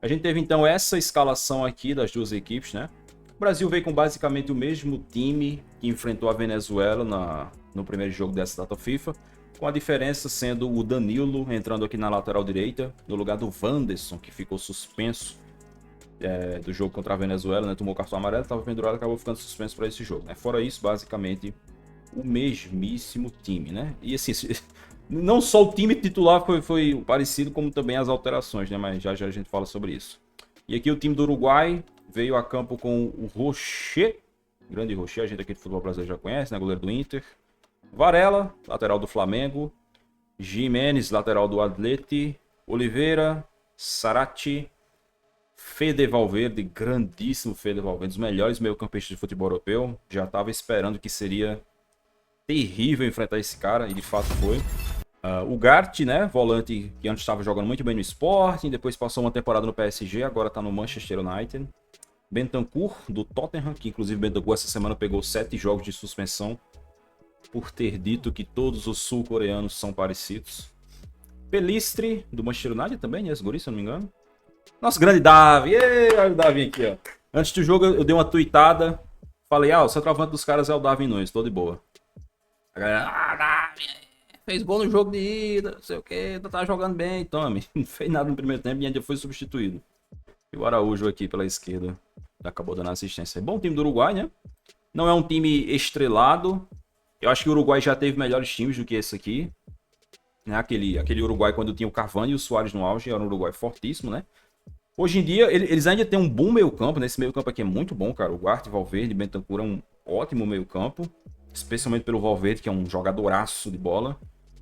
A gente teve então essa escalação aqui das duas equipes, né? O Brasil veio com basicamente o mesmo time que enfrentou a Venezuela no primeiro jogo dessa data FIFA, com a diferença sendo o Danilo entrando aqui na lateral direita, no lugar do Wanderson, que ficou suspenso do jogo contra a Venezuela, né? Tomou cartão amarelo, estava pendurado, acabou ficando suspenso para esse jogo, né? Fora isso, basicamente, o mesmíssimo time, né? E assim, não só o time titular foi parecido, como também as alterações, né? Mas já já a gente fala sobre isso. E aqui o time do Uruguai veio a campo com o Rocher, grande Rocher, a gente aqui do futebol brasileiro já conhece, né? Goleiro do Inter. Varela, lateral do Flamengo. Jimenez, lateral do Atleti. Oliveira, Sarati, Fede Valverde, grandíssimo Fede Valverde, dos melhores meio-campistas de futebol europeu. Já estava esperando que seria terrível enfrentar esse cara, e de fato foi. O Gart, né, volante que antes estava jogando muito bem no Sporting, depois passou uma temporada no PSG, agora está no Manchester United. Bentancur, do Tottenham, que inclusive Bentancur essa semana pegou 7 jogos de suspensão por ter dito que todos os sul-coreanos são parecidos. Pelistri, do Manchester United também, né, esse guri, se eu não me engano. Nosso grande Davi, olha o Davi aqui, ó. Antes do jogo eu dei uma tweetada, falei, o centroavante dos caras é o Darwin Nunes, tô de boa. A galera, Davi, fez gol no jogo de ida, não sei o que, tá jogando bem, tome. Não fez nada no primeiro tempo e ainda foi substituído. E o Araújo aqui pela esquerda acabou dando assistência. Bom time do Uruguai, né? Não é um time estrelado. Eu acho que o Uruguai já teve melhores times do que esse aqui. Né? Aquele Uruguai quando tinha o Cavani e o Suárez no auge, era um Uruguai fortíssimo, né? Hoje em dia, eles ainda têm um bom meio campo, né? Esse meio campo aqui é muito bom, cara. O Gart, Valverde, Bentancur é um ótimo meio campo. Especialmente pelo Valverde, que é um jogadoraço de bola.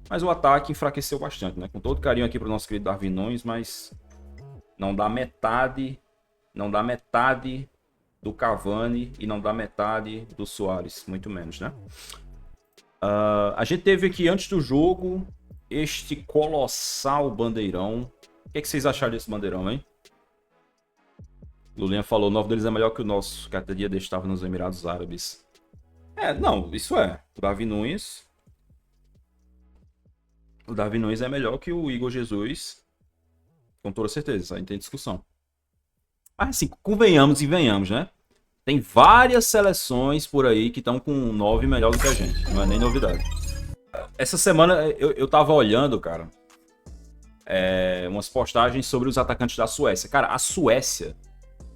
Mas o ataque enfraqueceu bastante, né? Com todo carinho aqui pro nosso querido Darwin Nunes, mas não dá metade do Cavani e não dá metade do Suárez, muito menos, né? A gente teve aqui antes do jogo este colossal bandeirão. O que vocês acharam desse bandeirão, hein? Lulinha falou, o novo deles é melhor que o nosso, que até dia deste estava nos Emirados Árabes. Não, isso é. O Darwin Nunes é melhor que o Igor Jesus, com toda certeza, isso aí não tem discussão. Mas assim, convenhamos e venhamos, né? Tem várias seleções por aí que estão com 9 melhor do que a gente, não é nem novidade. Essa semana eu tava olhando, cara, umas postagens sobre os atacantes da Suécia. Cara, a Suécia,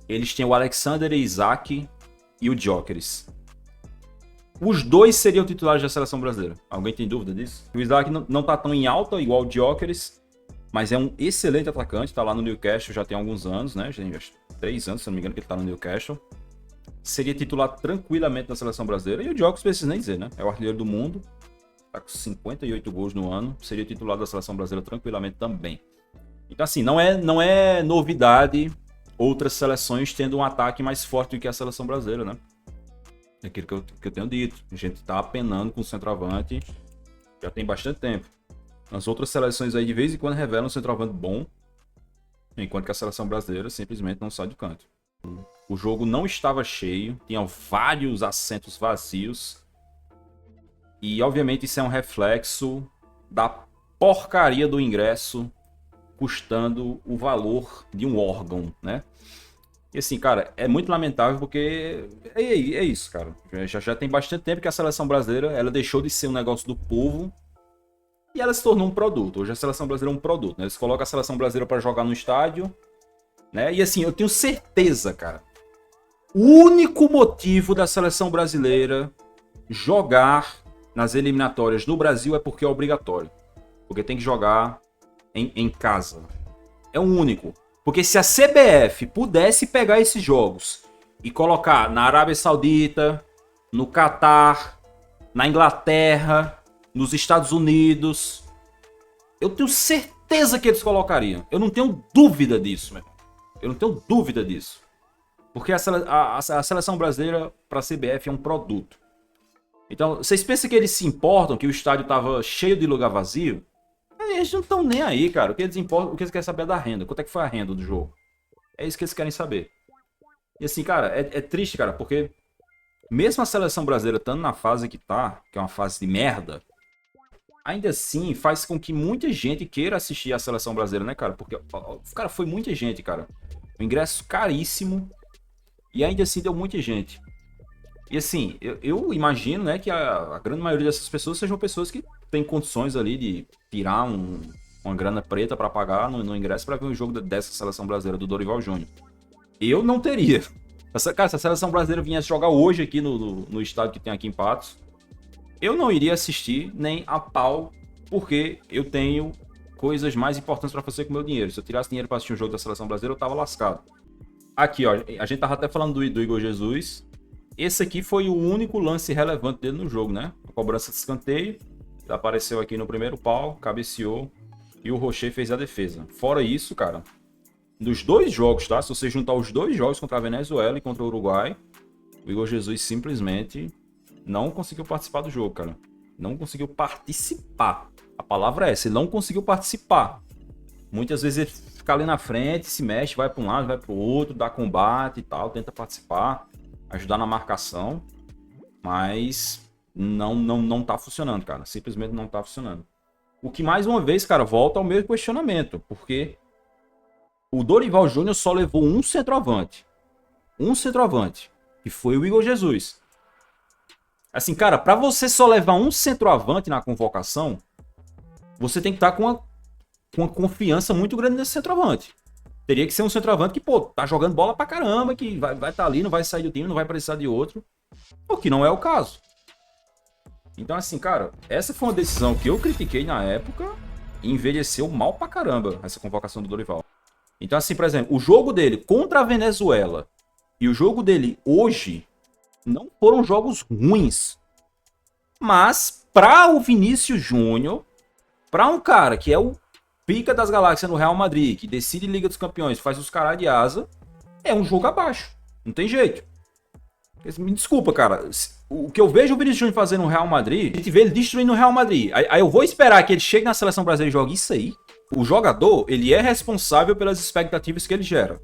eles têm o Alexander Isak e o Gyökeres. Os dois seriam titulares da seleção brasileira. Alguém tem dúvida disso? O Isak não tá tão em alta igual o Gyökeres, mas é um excelente atacante, tá lá no Newcastle já tem alguns anos, né? Já tem 3 anos, se não me engano, que ele tá no Newcastle. Seria titular tranquilamente na seleção brasileira. E o Gyökeres, precisa nem dizer, né? É o artilheiro do mundo. Tá com 58 gols no ano. Seria titular da seleção brasileira tranquilamente também. Então, assim, não é novidade outras seleções tendo um ataque mais forte do que a seleção brasileira, né? É aquilo que eu tenho dito. A gente tá apenando com o centroavante já tem bastante tempo. As outras seleções aí de vez em quando revelam um centroavante bom, enquanto que a seleção brasileira simplesmente não sai do canto. O jogo não estava cheio, tinha vários assentos vazios. E obviamente isso é um reflexo da porcaria do ingresso custando o valor de um órgão, né? E assim, cara, é muito lamentável porque é isso, cara. Já tem bastante tempo que a seleção brasileira ela deixou de ser um negócio do povo e ela se tornou um produto. Hoje a seleção brasileira é um produto, né? Eles colocam a seleção brasileira para jogar no estádio, né? E assim, eu tenho certeza, cara, o único motivo da seleção brasileira jogar nas eliminatórias no Brasil é porque é obrigatório. Porque tem que jogar em casa. É o único. Porque se a CBF pudesse pegar esses jogos e colocar na Arábia Saudita, no Catar, na Inglaterra, nos Estados Unidos, eu tenho certeza que eles colocariam. Eu não tenho dúvida disso, meu. Eu não tenho dúvida disso. Porque a seleção brasileira para a CBF é um produto. Então, vocês pensam que eles se importam que o estádio estava cheio de lugar vazio? Eles não estão nem aí, cara. O que eles importam, o que eles querem saber é da renda. Quanto é que foi a renda do jogo? É isso que eles querem saber. E assim, cara, é triste, cara, porque mesmo a seleção brasileira estando na fase que tá, que é uma fase de merda, ainda assim faz com que muita gente queira assistir a seleção brasileira, né, cara? Porque, cara, foi muita gente, cara. O ingresso caríssimo e ainda assim deu muita gente. E assim, eu imagino, né, que a grande maioria dessas pessoas sejam pessoas que têm condições ali de tirar uma grana preta para pagar no ingresso para ver um jogo dessa seleção brasileira do Dorival Júnior. Eu não teria. Cara, se a seleção brasileira viesse jogar hoje aqui no estádio que tem aqui em Patos, eu não iria assistir nem a pau, porque eu tenho coisas mais importantes para fazer com o meu dinheiro. Se eu tirasse dinheiro para assistir um jogo da seleção brasileira, eu tava lascado. Aqui, ó, a gente tava até falando do Igor Jesus. Esse aqui foi o único lance relevante dele no jogo, né? A cobrança de escanteio. Ele apareceu aqui no primeiro pau, cabeceou e o Rocher fez a defesa. Fora isso, cara, nos dois jogos, tá? Se você juntar os dois jogos contra a Venezuela e contra o Uruguai, o Igor Jesus simplesmente não conseguiu participar do jogo, cara. Não conseguiu participar. A palavra é essa, ele não conseguiu participar. Muitas vezes ele fica ali na frente, se mexe, vai para um lado, vai para o outro, dá combate e tal, tenta participar, ajudar na marcação, mas não tá funcionando, cara. Simplesmente não tá funcionando. O que, mais uma vez, cara, volta ao mesmo questionamento, porque o Dorival Júnior só levou um centroavante, que foi o Igor Jesus. Assim, cara, para você só levar um centroavante na convocação, você tem que estar com uma confiança muito grande nesse centroavante. Teria que ser um centroavante que, pô, tá jogando bola pra caramba, que vai estar ali, não vai sair do time, não vai precisar de outro. O que não é o caso. Então, assim, cara, essa foi uma decisão que eu critiquei na época e envelheceu mal pra caramba, essa convocação do Dorival. Então, assim, por exemplo, o jogo dele contra a Venezuela e o jogo dele hoje não foram jogos ruins. Mas, para o Vinícius Júnior, para um cara que é o pica das galáxias no Real Madrid, que decide Liga dos Campeões, faz os caras de asa, é um jogo abaixo. Não tem jeito. Me desculpa, cara. O que eu vejo o Vinícius Júnior fazer no Real Madrid, a gente vê ele destruindo o Real Madrid. Aí eu vou esperar que ele chegue na seleção brasileira e jogue isso aí. O jogador, ele é responsável pelas expectativas que ele gera.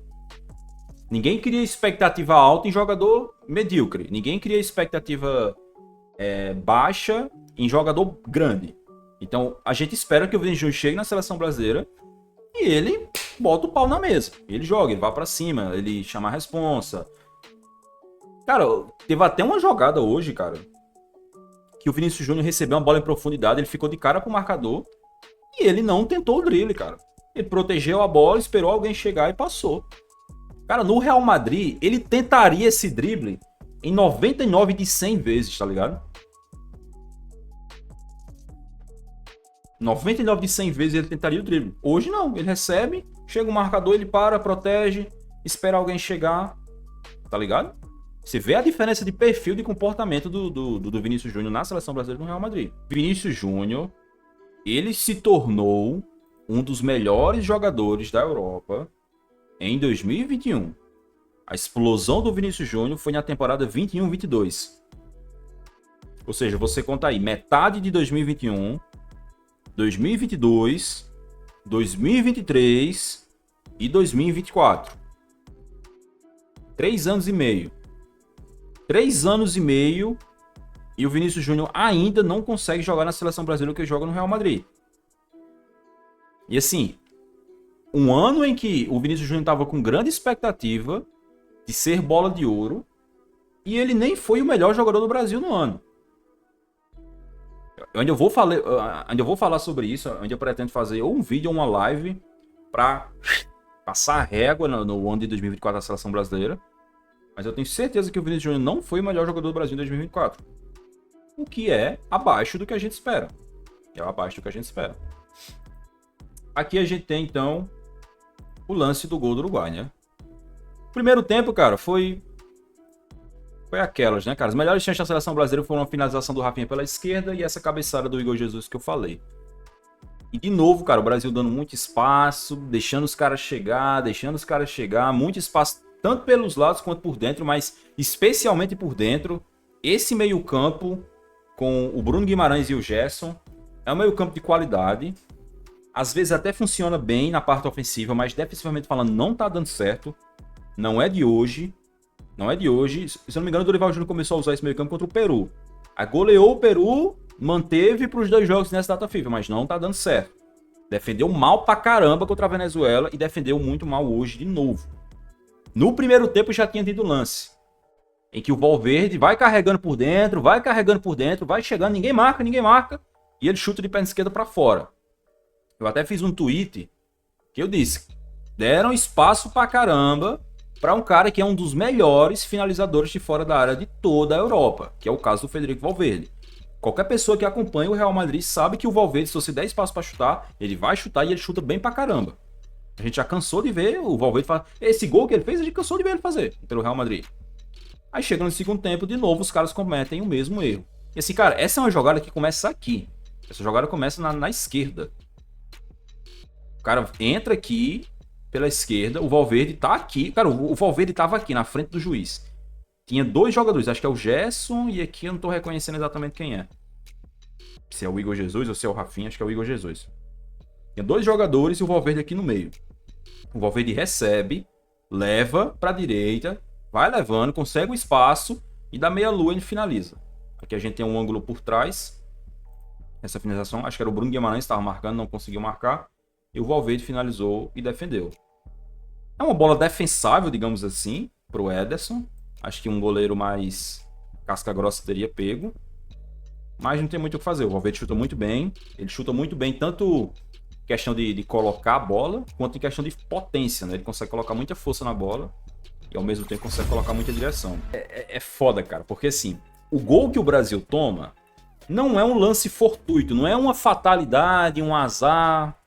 Ninguém cria expectativa alta em jogador medíocre. Ninguém cria expectativa baixa em jogador grande. Então, a gente espera que o Vinícius Júnior chegue na seleção brasileira e ele bota o pau na mesa. Ele joga, ele vai pra cima, ele chama a responsa. Cara, teve até uma jogada hoje, cara, que o Vinícius Júnior recebeu uma bola em profundidade, ele ficou de cara pro marcador e ele não tentou o drible, cara. Ele protegeu a bola, esperou alguém chegar e passou. Cara, no Real Madrid, ele tentaria esse drible em 99 de 100 vezes, tá ligado? 99 de 100 vezes ele tentaria o drible. Hoje não, ele recebe, chega o marcador, ele para, protege, espera alguém chegar, tá ligado? Você vê a diferença de perfil de comportamento do Vinícius Júnior na seleção brasileira no Real Madrid. Vinícius Júnior, ele se tornou um dos melhores jogadores da Europa em 2021. A explosão do Vinícius Júnior foi na temporada 21-22. Ou seja, você conta aí metade de 2021, 2022, 2023 e 2024. 3 anos e meio. 3 anos e meio e o Vinícius Júnior ainda não consegue jogar na seleção brasileira que ele joga no Real Madrid. E assim, um ano em que o Vinícius Júnior estava com grande expectativa de ser bola de ouro e ele nem foi o melhor jogador do Brasil no ano. Eu ainda vou falar sobre isso, ainda eu pretendo fazer ou um vídeo ou uma live para passar a régua no ano de 2024 da seleção brasileira. Mas eu tenho certeza que o Vinícius Júnior não foi o melhor jogador do Brasil em 2024. O que é abaixo do que a gente espera. Aqui a gente tem, então, o lance do gol do Uruguai, né? Primeiro tempo, cara, foi aquelas, né, cara? As melhores chances da seleção brasileira foram a finalização do Rafinha pela esquerda e essa cabeçada do Igor Jesus que eu falei. E de novo, cara, o Brasil dando muito espaço, deixando os caras chegar, muito espaço tanto pelos lados quanto por dentro, mas especialmente por dentro. Esse meio-campo com o Bruno Guimarães e o Gerson é um meio-campo de qualidade. Às vezes até funciona bem na parte ofensiva, mas defensivamente falando não tá dando certo. Não é de hoje. Se eu não me engano, o Dorival Júnior começou a usar esse meio-campo contra o Peru. Aí goleou o Peru manteve para os 2 jogos nessa data FIFA, mas não tá dando certo. Defendeu mal pra caramba contra a Venezuela e defendeu muito mal hoje de novo. No primeiro tempo já tinha tido lance em que o Valverde vai carregando por dentro, vai chegando, ninguém marca, e ele chuta de perna esquerda para fora. Eu até fiz um tweet que eu disse, deram espaço pra caramba para um cara que é um dos melhores finalizadores de fora da área de toda a Europa, que é o caso do Federico Valverde. Qualquer pessoa que acompanha o Real Madrid sabe que o Valverde, se você der espaço para chutar, ele vai chutar e ele chuta bem pra caramba. A gente já cansou de ver o Valverde fazer. Esse gol que ele fez, a gente cansou de ver ele fazer pelo Real Madrid. Aí chega no segundo tempo, de novo, os caras cometem o mesmo erro. E assim, cara, essa é uma jogada que começa aqui. Essa jogada começa na esquerda. O cara entra aqui pela esquerda, o Valverde tá aqui. Cara, o Valverde tava aqui, na frente do juiz. Tinha 2 jogadores, acho que é o Gerson e aqui eu não tô reconhecendo exatamente quem é. Se é o Igor Jesus ou se é o Rafinha, acho que é o Igor Jesus. Tinha 2 jogadores e o Valverde aqui no meio. O Valverde recebe, leva pra direita, vai levando, consegue o espaço e dá meia lua e ele finaliza. Aqui a gente tem um ângulo por trás. Essa finalização, acho que era o Bruno Guimarães que estava marcando, não conseguiu marcar. E o Valverde finalizou e defendeu. É uma bola defensável, digamos assim, pro Ederson. Acho que um goleiro mais casca grossa teria pego. Mas não tem muito o que fazer. O Valverde chuta muito bem. Ele chuta muito bem, tanto em questão de colocar a bola, quanto em questão de potência, né? Ele consegue colocar muita força na bola e ao mesmo tempo consegue colocar muita direção. É foda, cara, porque assim, o gol que o Brasil toma não é um lance fortuito, não é uma fatalidade, um azar.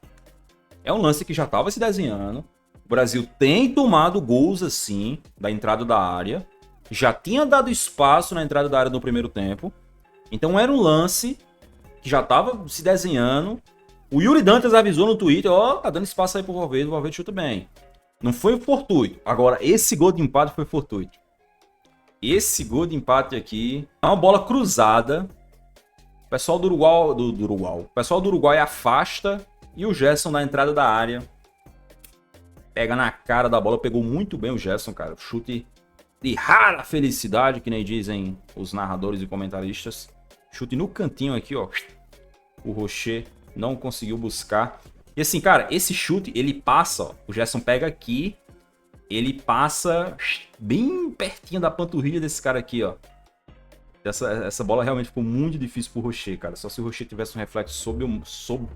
É um lance que já estava se desenhando. O Brasil tem tomado gols assim, da entrada da área. Já tinha dado espaço na entrada da área no primeiro tempo. Então era um lance que já estava se desenhando. O Yuri Dantas avisou no Twitter, tá dando espaço aí pro Valverde, o Valverde chuta bem. Não foi fortuito. Agora, esse gol de empate foi fortuito. Esse gol de empate aqui é uma bola cruzada. O pessoal do Uruguai, o pessoal do Uruguai afasta e o Gerson na entrada da área pega na cara da bola, pegou muito bem o Gerson, cara. Chute de rara felicidade, que nem dizem os narradores e comentaristas. Chute no cantinho aqui, ó. O Rocher não conseguiu buscar. E assim, cara, esse chute, ele passa, ó. O Gerson pega aqui, ele passa bem pertinho da panturrilha desse cara aqui, ó. Essa bola realmente ficou muito difícil pro Rocher, cara. Só se o Rocher tivesse um reflexo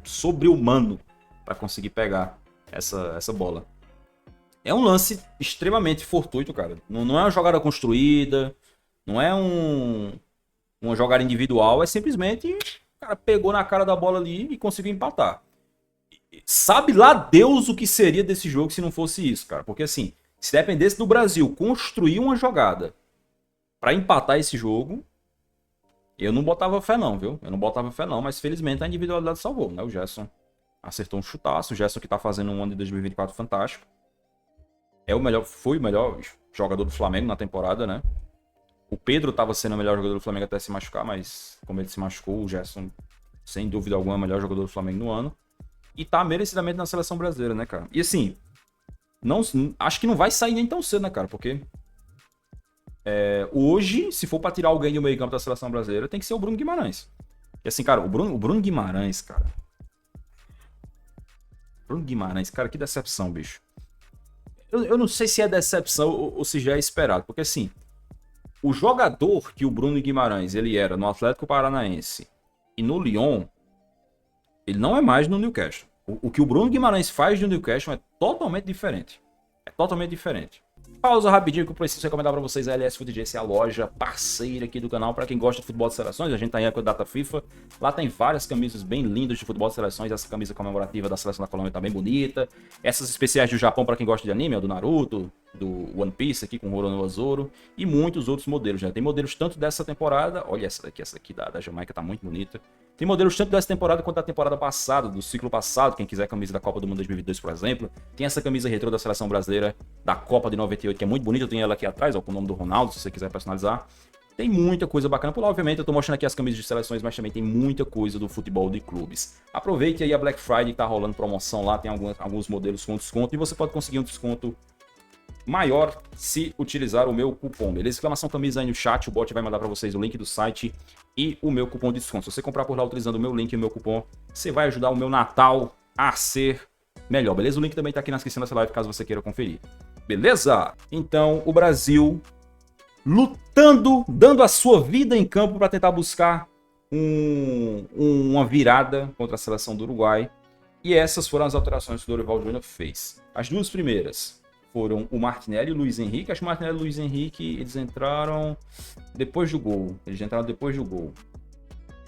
sobre-humano para conseguir pegar essa bola. É um lance extremamente fortuito, cara. Não é uma jogada construída, não é uma jogada individual, é simplesmente o cara pegou na cara da bola ali e conseguiu empatar. Sabe lá Deus o que seria desse jogo se não fosse isso, cara. Porque assim, se dependesse do Brasil construir uma jogada para empatar esse jogo, eu não botava fé não, viu? Eu não botava fé não, mas felizmente a individualidade salvou, né? O Gerson acertou um chutaço, o Gerson que tá fazendo um ano de 2024 fantástico. Foi o melhor jogador do Flamengo na temporada, né? O Pedro estava sendo o melhor jogador do Flamengo até se machucar, mas como ele se machucou, o Gerson, sem dúvida alguma, é o melhor jogador do Flamengo no ano. E tá merecidamente na seleção brasileira, né, cara? E assim, acho que não vai sair nem tão cedo, né, cara? Porque hoje, se for pra tirar alguém do meio campo da seleção brasileira, tem que ser o Bruno Guimarães. E assim, cara, o Bruno Guimarães, cara... Bruno Guimarães, cara, que decepção, bicho. Eu não sei se é decepção ou se já é esperado, porque assim, o jogador que o Bruno Guimarães ele era no Atlético Paranaense e no Lyon, ele não é mais no Newcastle. O que o Bruno Guimarães faz no Newcastle é totalmente diferente. É totalmente diferente. Pausa rapidinho que eu preciso recomendar para vocês a LS Food Agency, a loja parceira aqui do canal para quem gosta de futebol de seleções. A gente tá em época da data FIFA. Lá tem várias camisas bem lindas de futebol de seleções. Essa camisa comemorativa da seleção da Colômbia tá bem bonita. Essas especiais do Japão para quem gosta de anime, do Naruto, do One Piece aqui com Roronoa Zoro e muitos outros modelos. Já tem modelos tanto dessa temporada, olha essa daqui da Jamaica tá muito bonita. Tem modelos tanto dessa temporada quanto da temporada passada, do ciclo passado. Quem quiser a camisa da Copa do Mundo 2022, por exemplo. Tem essa camisa retrô da seleção brasileira da Copa de 98, que é muito bonita. Eu tenho ela aqui atrás, ó, com o nome do Ronaldo, se você quiser personalizar. Tem muita coisa bacana por lá. Obviamente, eu tô mostrando aqui as camisas de seleções, mas também tem muita coisa do futebol de clubes. Aproveite aí a Black Friday, que tá rolando promoção lá. Tem alguns modelos com desconto. E você pode conseguir um desconto maior se utilizar o meu cupom, beleza? Exclamação camisa aí no chat, o bot vai mandar para vocês o link do site e o meu cupom de desconto. Se você comprar por lá utilizando o meu link e o meu cupom, você vai ajudar o meu Natal a ser melhor, beleza? O link também tá aqui na descrição dessa live, caso você queira conferir. Beleza? Então, o Brasil lutando, dando a sua vida em campo para tentar buscar uma virada contra a seleção do Uruguai. E essas foram as alterações que o Dorival Júnior fez. As duas primeiras foram o Martinelli e o Luiz Henrique. Acho que o Martinelli e o Luiz Henrique, eles entraram depois do gol.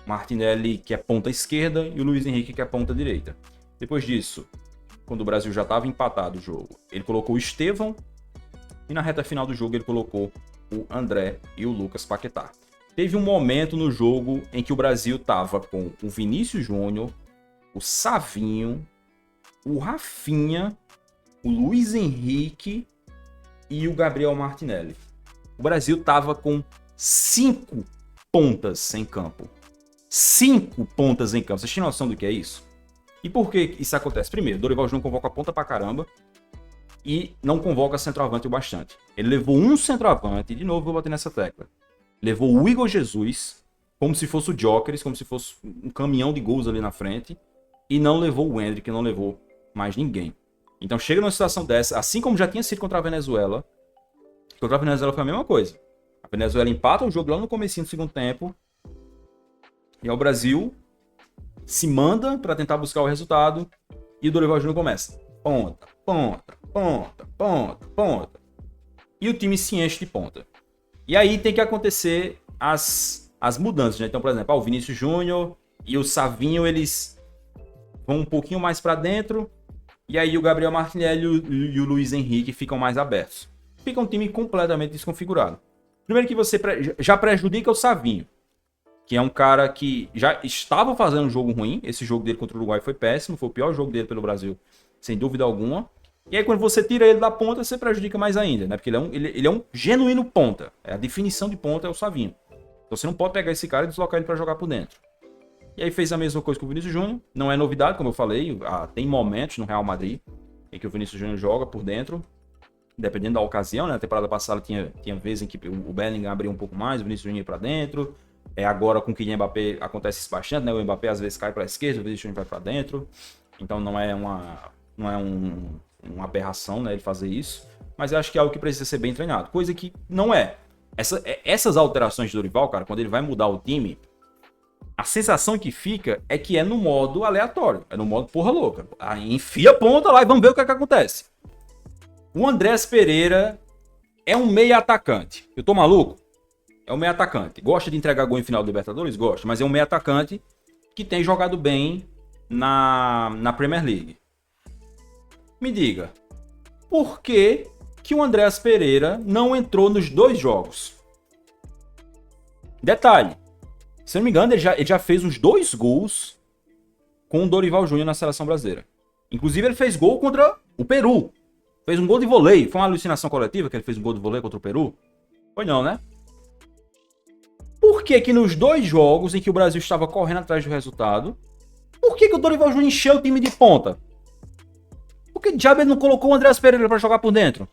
Martinelli, que é ponta esquerda, e o Luiz Henrique, que é ponta direita. Depois disso, quando o Brasil já estava empatado o jogo, ele colocou o Estevão, e na reta final do jogo ele colocou o André e o Lucas Paquetá. Teve um momento no jogo em que o Brasil estava com o Vinícius Júnior, o Savinho, o Rafinha, o Luiz Henrique e o Gabriel Martinelli. O Brasil estava com 5 pontas em campo. 5 pontas em campo. Vocês têm noção do que é isso? E por que isso acontece? Primeiro, Dorival Júnior convoca a ponta pra caramba e não convoca centroavante o bastante. Ele levou um centroavante, de novo vou bater nessa tecla. Levou o Igor Jesus, como se fosse o Jokeres, como se fosse um caminhão de gols ali na frente, e não levou o Endrick, não levou mais ninguém. Então chega numa situação dessa, assim como já tinha sido contra a Venezuela foi a mesma coisa. A Venezuela empata o jogo lá no comecinho do segundo tempo, e o Brasil se manda para tentar buscar o resultado, e o Dorival Júnior começa. Ponta, ponta, ponta, ponta, ponta. E o time se enche de ponta. E aí tem que acontecer as mudanças, né? Então, por exemplo, o Vinícius Júnior e o Savinho, eles vão um pouquinho mais para dentro, e aí o Gabriel Martinelli e o Luiz Henrique ficam mais abertos. Fica um time completamente desconfigurado. Primeiro que você já prejudica o Savinho, que é um cara que já estava fazendo um jogo ruim. Esse jogo dele contra o Uruguai foi péssimo, foi o pior jogo dele pelo Brasil, sem dúvida alguma. E aí quando você tira ele da ponta, você prejudica mais ainda, né? Porque ele é um genuíno ponta. A definição de ponta é o Savinho. Então você não pode pegar esse cara e deslocar ele para jogar por dentro. E aí fez a mesma coisa com o Vinícius Júnior. Não é novidade, como eu falei. Tem momentos no Real Madrid em que o Vinícius Júnior joga por dentro, dependendo da ocasião, né? Na temporada passada tinha vezes em que o Bellingham abria um pouco mais, o Vinícius Júnior ia para dentro. Agora com o Kylian Mbappé acontece isso bastante, né? O Mbappé às vezes cai para a esquerda, o Vinícius Júnior vai para dentro. Então não é uma aberração, né, ele fazer isso. Mas eu acho que é algo que precisa ser bem treinado. Coisa que não é. Essas alterações de Dorival, cara, quando ele vai mudar o time, a sensação que fica é que é no modo aleatório. É no modo porra louca. Aí enfia a ponta lá e vamos ver o que acontece. O Andrés Pereira é um meia atacante. Eu tô maluco? É um meia atacante. Gosta de entregar gol em final do Libertadores? Gosta. Mas é um meia atacante que tem jogado bem na Premier League. Me diga, por que o Andrés Pereira não entrou nos 2 jogos? Detalhe, se eu não me engano, ele já fez os 2 gols com o Dorival Júnior na seleção brasileira. Inclusive, ele fez gol contra o Peru. Fez um gol de voleio. Foi uma alucinação coletiva que ele fez um gol de voleio contra o Peru? Foi não, né? Por que nos 2 jogos em que o Brasil estava correndo atrás do resultado, por que o Dorival Júnior encheu o time de ponta? Por que diabo ele não colocou o Andrés Pereira para jogar por dentro?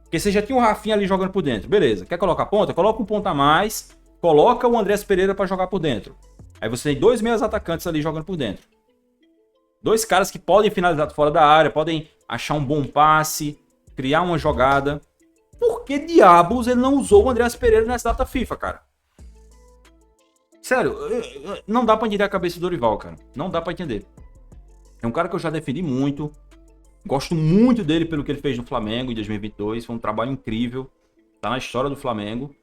Porque você já tinha o Rafinha ali jogando por dentro. Beleza, quer colocar ponta? Coloca um ponta a mais, coloca o Andrés Pereira para jogar por dentro. Aí você tem 2 meias atacantes ali jogando por dentro. 2 caras que podem finalizar fora da área, podem achar um bom passe, criar uma jogada. Por que diabos ele não usou o Andrés Pereira nessa data FIFA, cara? Sério, não dá pra entender a cabeça do Dorival, cara. Não dá pra entender. É um cara que eu já defendi muito. Gosto muito dele pelo que ele fez no Flamengo em 2022. Foi um trabalho incrível. Tá na história do Flamengo.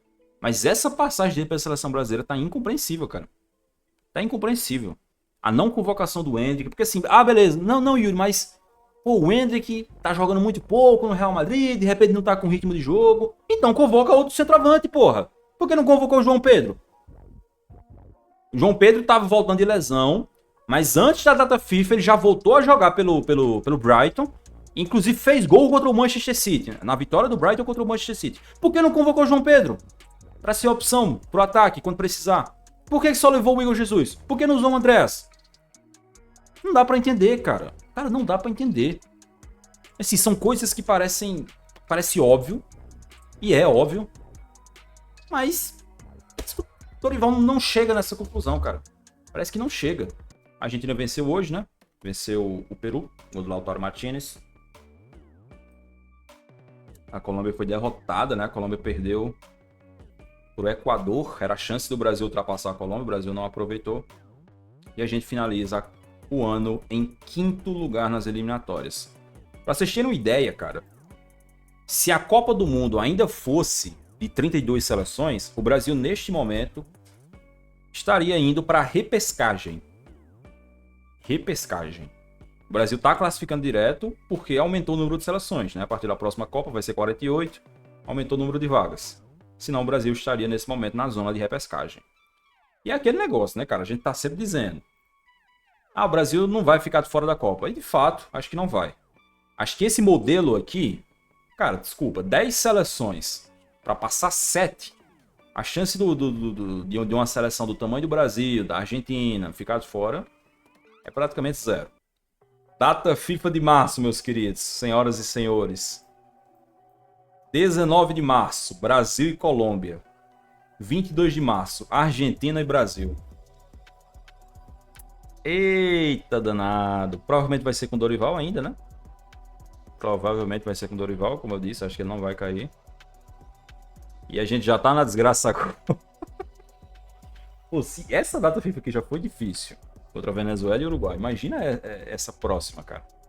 Mas essa passagem dele pela seleção brasileira tá incompreensível, cara. Tá incompreensível. A não convocação do Endrick. Porque assim, beleza. Não, Yuri, mas pô, o Endrick tá jogando muito pouco no Real Madrid. De repente não tá com ritmo de jogo. Então convoca outro centroavante, porra. Por que não convocou o João Pedro? O João Pedro tava voltando de lesão. Mas antes da data FIFA, ele já voltou a jogar pelo Brighton. Inclusive fez gol contra o Manchester City. Na vitória do Brighton contra o Manchester City. Por que não convocou o João Pedro? Pra ser opção pro ataque, quando precisar. Por que só levou o Igor Jesus? Por que não usou o Andrés? Não dá pra entender, cara. Cara, não dá pra entender. Assim, são coisas que parece óbvio. E é óbvio. Mas Dorival não chega nessa conclusão, cara. Parece que não chega. A Argentina venceu hoje, né? Venceu o Peru, gol do Lautaro Martínez. A Colômbia foi derrotada, né? A Colômbia perdeu pro Equador. Era a chance do Brasil ultrapassar a Colômbia. O Brasil não aproveitou. E a gente finaliza o ano em 5º lugar nas eliminatórias. Pra vocês terem uma ideia, cara. Se a Copa do Mundo ainda fosse de 32 seleções, o Brasil, neste momento, estaria indo para repescagem. Repescagem. O Brasil está classificando direto porque aumentou o número de seleções, né? A partir da próxima Copa vai ser 48, aumentou o número de vagas. Senão o Brasil estaria, nesse momento, na zona de repescagem. E é aquele negócio, né, cara? A gente tá sempre dizendo. O Brasil não vai ficar de fora da Copa. E, de fato, acho que não vai. Acho que esse modelo aqui... Cara, desculpa, 10 seleções para passar 7. A chance de uma seleção do tamanho do Brasil, da Argentina, ficar de fora é praticamente zero. Data FIFA de março, meus queridos, senhoras e senhores. 19 de março, Brasil e Colômbia. 22 de março, Argentina e Brasil. Eita danado. Provavelmente vai ser com Dorival ainda, né? Provavelmente vai ser com Dorival, como eu disse, acho que ele não vai cair. E a gente já tá na desgraça agora. Pô, se essa data FIFA aqui já foi difícil contra Venezuela e Uruguai, imagina essa próxima, cara.